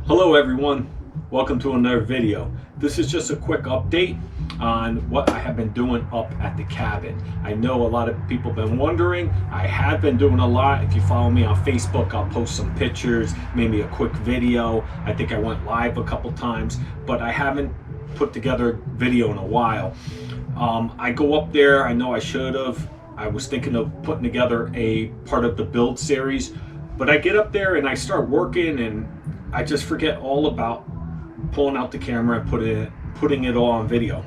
Hello everyone, welcome to another video. This is just a quick update on what I have been doing up at the cabin. I know a lot of people have been wondering. I have been doing a lot. If you follow me on Facebook, I'll post some pictures, maybe a quick video. I think I went live a couple times, but I haven't put together a video in a while. I go up there, I know I should have. I was thinking of putting together a part of the build series, but I get up there and I start working and I just forget all about pulling out the camera and putting it all on video.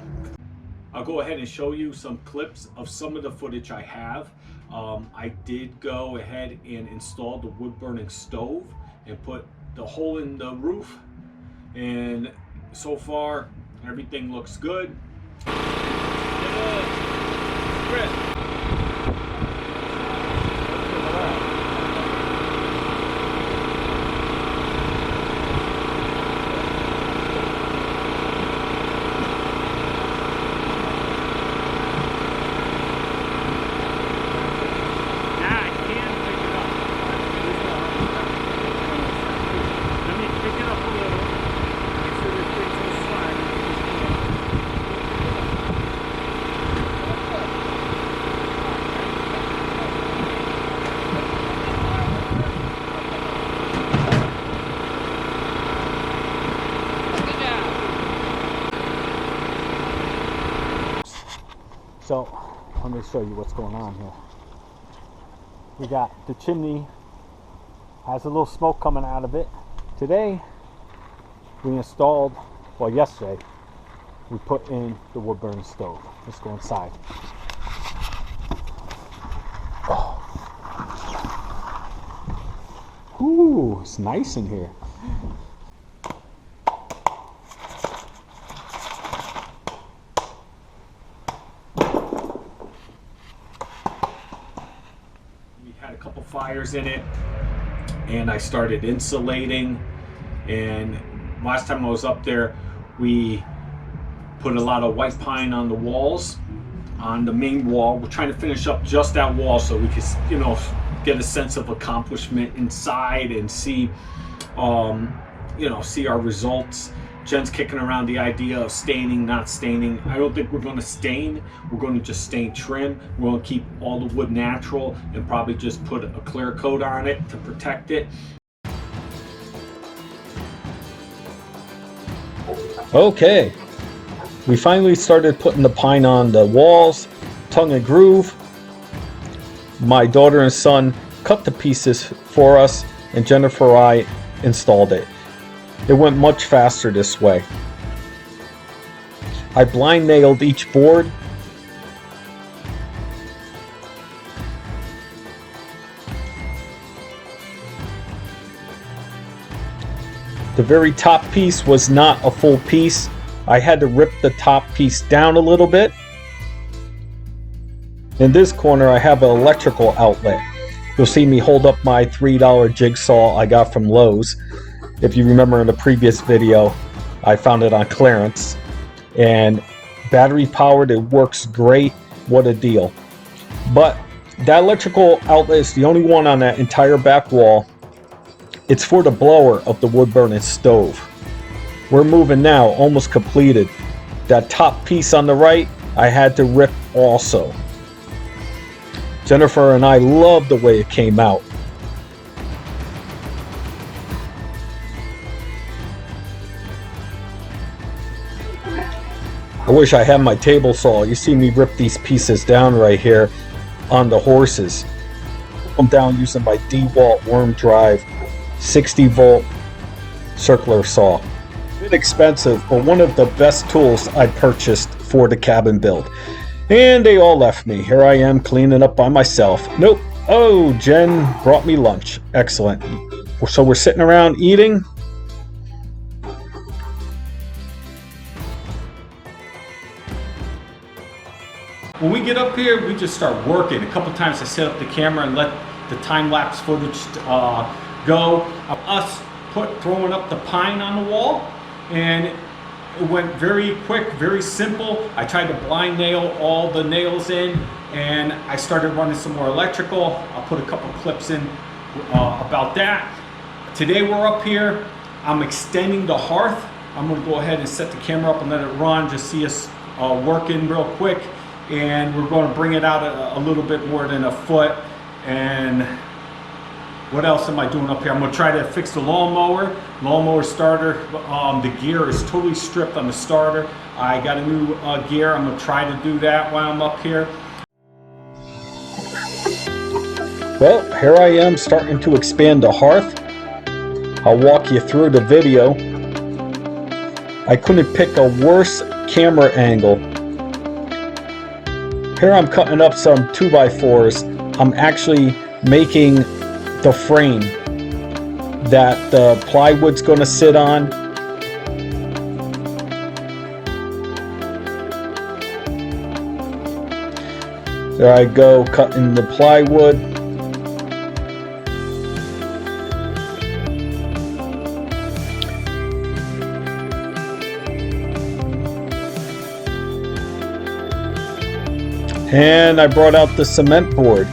I'll go ahead and show you some clips of some of the footage I have. I did go ahead and install the wood burning stove and put the hole in the roof, and so far everything looks good. So let me show you what's going on here. We got the chimney, has a little smoke coming out of it. Today we installed, well yesterday, we put in the wood burning stove. Let's go inside. Oh. Ooh, it's nice in here. Had a couple fires in it and I started insulating, and last time I was up there we put a lot of white pine on the walls, on the main wall. We're trying to finish up just that wall so we can, you know, get a sense of accomplishment inside and see you know, see our results. Jen's kicking around the idea of staining, not staining. I don't think we're going to stain. We're going to just stain trim. We're going to keep all the wood natural and probably just put a clear coat on it to protect it. Okay, we finally started putting the pine on the walls, tongue and groove. My daughter and son cut the pieces for us, and Jennifer and I installed it. It went much faster this way. I blind nailed each board. The very top piece was not a full piece. I had to rip the top piece down a little bit. In this corner I have an electrical outlet. You'll see me hold up my $3 jigsaw I got from Lowe's. If you remember in the previous video, I found it on clearance, and battery powered, it works great. What a deal. But that electrical outlet is the only one on that entire back wall. It's for the blower of the wood burning stove. We're moving now, almost completed. That top piece on the right, I had to rip also. Jennifer and I love the way it came out. I wish I had my table saw. You see me rip these pieces down right here on the horses. I'm down using my DeWalt worm drive 60 volt circular saw. A bit expensive, but one of the best tools I purchased for the cabin build. And they all left me. Here I am cleaning up by myself. Nope. Oh, Jen brought me lunch. Excellent. So we're sitting around eating. When we get up here, we just start working. A couple times I set up the camera and let the time-lapse footage go. Us throwing up the pine on the wall, and it went very quick, very simple. I tried to blind nail all the nails in, and I started running some more electrical. I'll put a couple clips in about that. Today we're up here. I'm extending the hearth. I'm gonna go ahead and set the camera up and let it run. Just see us working real quick. And we're gonna bring it out a little bit more than a foot. And what else am I doing up here? I'm gonna try to fix the lawnmower starter. The gear is totally stripped on the starter. I got a new gear. I'm gonna try to do that while I'm up here. Well, here I am starting to expand the hearth. I'll walk you through the video. I couldn't pick a worse camera angle. Here I'm cutting up some 2x4s. I'm actually making the frame that the plywood's going to sit on. There I go, cutting the plywood. And I brought out the cement board.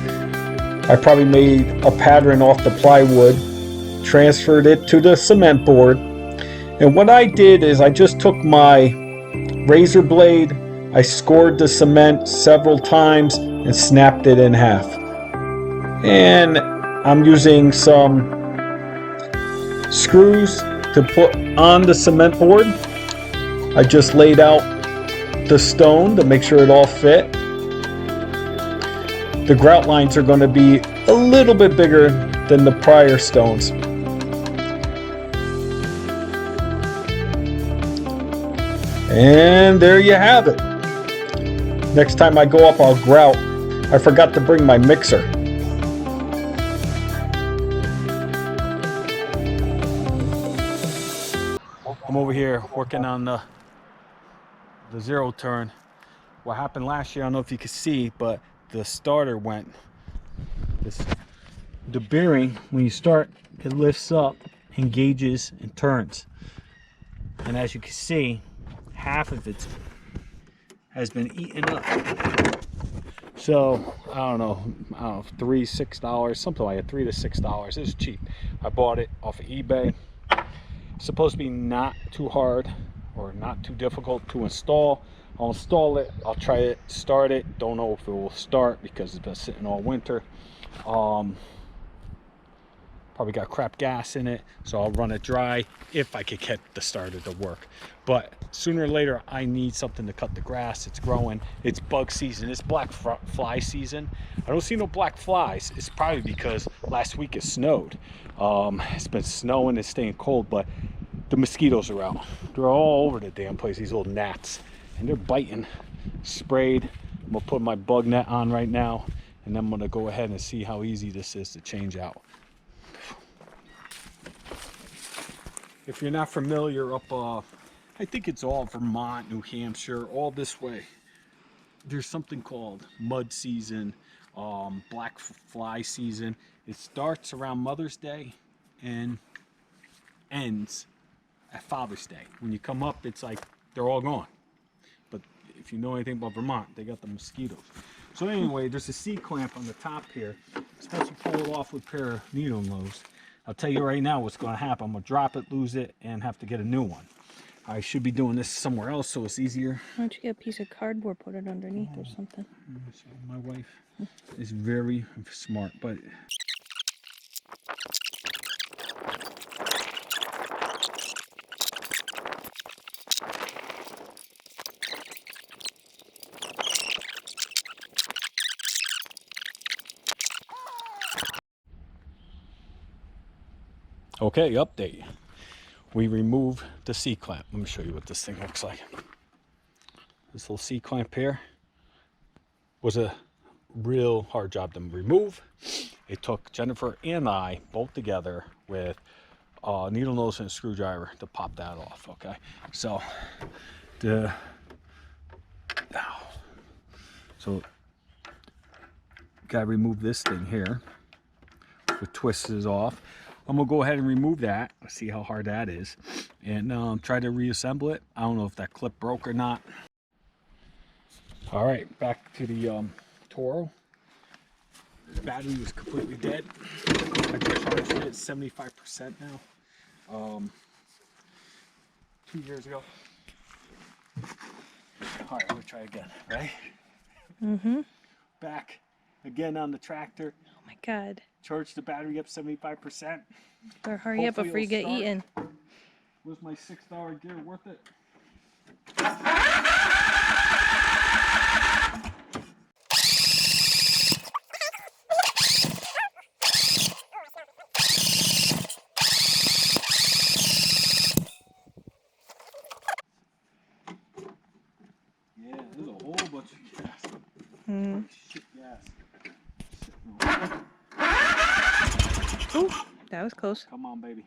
I probably made a pattern off the plywood, transferred it to the cement board. And what I did is I just took my razor blade, I scored the cement several times and snapped it in half. And I'm using some screws to put on the cement board. I just laid out the stone to make sure it all fit. The grout lines are going to be a little bit bigger than the prior stones. And there you have it. Next time I go up, I'll grout. I forgot to bring my mixer. I'm over here working on the zero turn. What happened last year, I don't know if you can see, but the starter went. The bearing, when you start, it lifts up, engages, and turns. And as you can see, half of it has been eaten up. So I don't know, $3, $6, something like that, $3 to $6. It's cheap. I bought it off of eBay. It's supposed to be not too hard or not too difficult to install. I'll install it, I'll try it, start it. Don't know if it will start because it's been sitting all winter. Probably got crap gas in it, so I'll run it dry if I could get the starter to work. But sooner or later, I need something to cut the grass. It's growing, it's bug season, it's black fly season. I don't see no black flies. It's probably because last week it snowed. It's been snowing, it's staying cold, but the mosquitoes are out. They're all over the damn place, these little gnats. And they're biting. Sprayed. I'm gonna put my bug net on right now, and then I'm gonna go ahead and see how easy this is to change out. If you're not familiar, up I think it's all Vermont, New Hampshire, all this way, there's something called mud season, black fly season. It starts around Mother's Day and ends at Father's Day. When you come up, it's like they're all gone. But if you know anything about Vermont, they got the mosquitoes. So anyway, there's a C-clamp on the top here. It's supposed to pull it off with a pair of needle nose. I'll tell you right now what's going to happen. I'm going to drop it, lose it, and have to get a new one. I should be doing this somewhere else so it's easier. Why don't you get a piece of cardboard, put it underneath or something? My wife is very smart, but... Okay, update. We remove the C-clamp. Let me show you what this thing looks like. This little C-clamp here was a real hard job to remove. It took Jennifer and I both together with a needle nose and a screwdriver to pop that off. Okay, so gotta remove this thing here. The twist is off. I'm gonna go ahead and remove that, see how hard that is, and try to reassemble it. I don't know if that clip broke or not. All right, back to the Toro. The battery was completely dead. I just charged it at 75% now. 2 years ago. All right, we'll try again, right? Mm-hmm. Back again on the tractor. Oh my God. Charge the battery up 75%. Better hurry up Hopefully before you it'll get start. eaten. Was my $6 gear worth it? Yeah, there's a whole bunch of gas. Mm. Shit gas. Ooh, that was close. Come on, baby.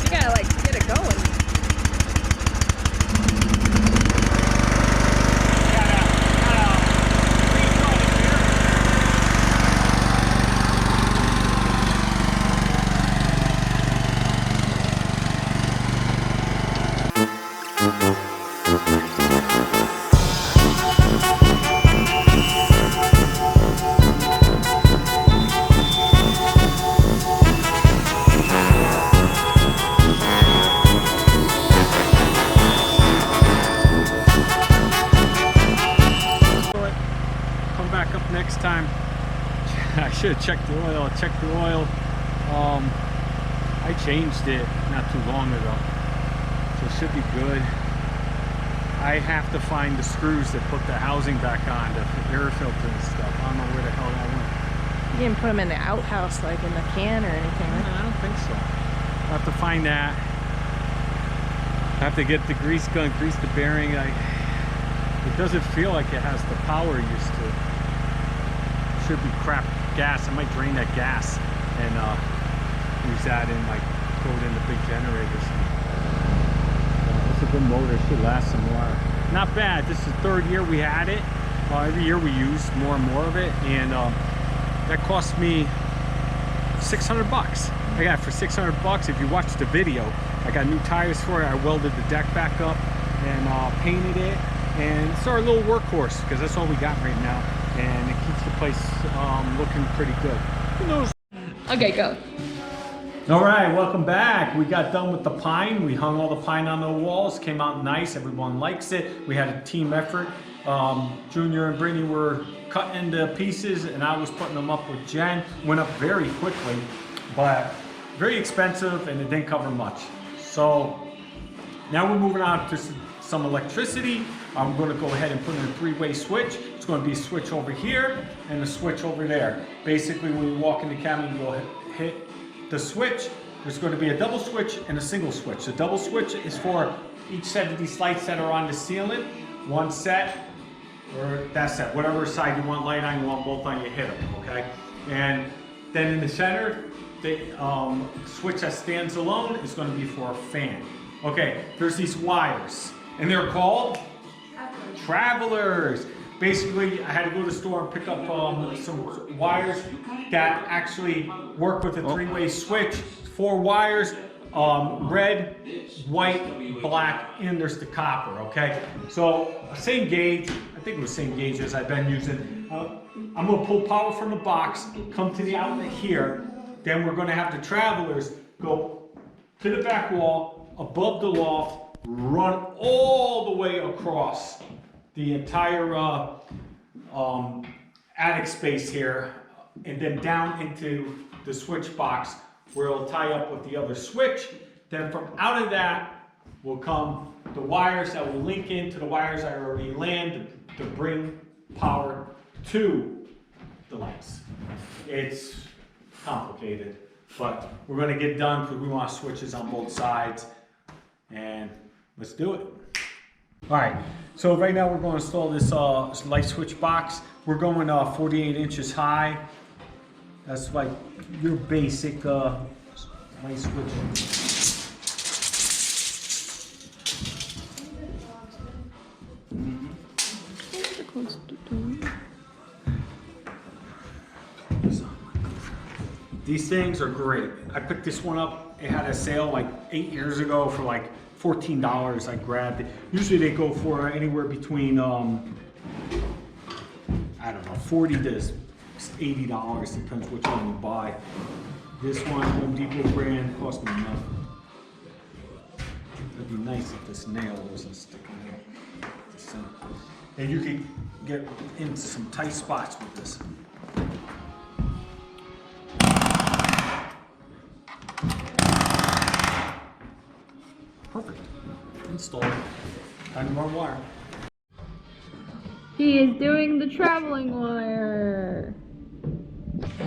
You gotta like get it going. Come back up next time. I should have checked the oil. I changed it not too long ago, so it should be good. I have to find the screws that put the housing back on, the air filter and stuff. I don't know where the hell that went. You didn't put them in the outhouse like in the can or anything, No, right? I don't think so. I'll have to find that. I have to get the grease gun, grease the bearing. It doesn't feel like it has the power it used to. It should be crap gas. I might drain that gas and use that in like throw it in the big generators. It's a good motor. It should last some more. Not bad. This is the third year we had it. Every year we used more and more of it, and that cost me $600. I got it for $600. If you watch the video, I got new tires for it. I welded the deck back up and painted it, and it's our little workhorse because that's all we got right now, and it keeps the place looking pretty good. Who knows? Okay, go. All right, welcome back. We got done with the pine. We hung all the pine on the walls. Came out nice. Everyone likes it. We had a team effort. Junior and Brittany were cutting into pieces, and I was putting them up with Jen. Went up very quickly, but very expensive, and it didn't cover much. So now we're moving on to some electricity. I'm going to go ahead and put in a three-way switch. It's going to be a switch over here and a switch over there. Basically, when you walk in the cabin, you'll hit the switch. There's going to be a double switch and a single switch. The double switch is for each set of these lights that are on the ceiling. One set, or that set, whatever side you want light on, you want both on, you hit them, okay? And then in the center, the switch that stands alone is going to be for a fan. Okay, there's these wires, and they're called travelers. Basically, I had to go to the store and pick up some wires that actually work with a three-way switch. 4 wires, red, white, black, and there's the copper, okay? So, same gauge, I think it was same gauge as I've been using. I'm gonna pull power from the box, come to the outlet here, then we're gonna have the travelers go to the back wall, above the loft, run all the way across the entire attic space here, and then down into the switch box where it'll tie up with the other switch. Then from out of that will come the wires that will link into the wires I already landed to bring power to the lights. It's complicated, but we're going to get done because we want switches on both sides, and let's do it. All right, so right now we're going to install this light switch box. We're going 48 inches high. That's like your basic light switch. These things are great. I picked this one up. It had a sale like 8 years ago for like $14. I grabbed it. Usually they go for anywhere between I don't know, $40 to $80, depends which one you buy. This one, Home Depot brand, cost me nothing. It'd be nice if this nail wasn't sticking out. And you could get into some tight spots with this. Perfect. Installed. Time to run wire. He is doing the traveling wire. How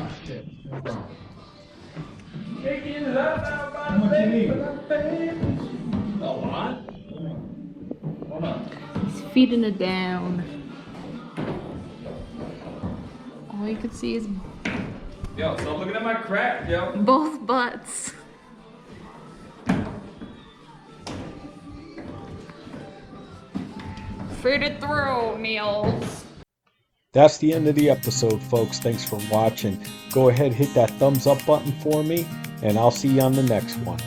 much you need? A lot? Hold on. He's feeding it down. All you can see is Yo, stop looking at my crap, yo. both butts. Feed it through, Niels. That's the end of the episode, folks. Thanks for watching. Go ahead, hit that thumbs up button for me, and I'll see you on the next one.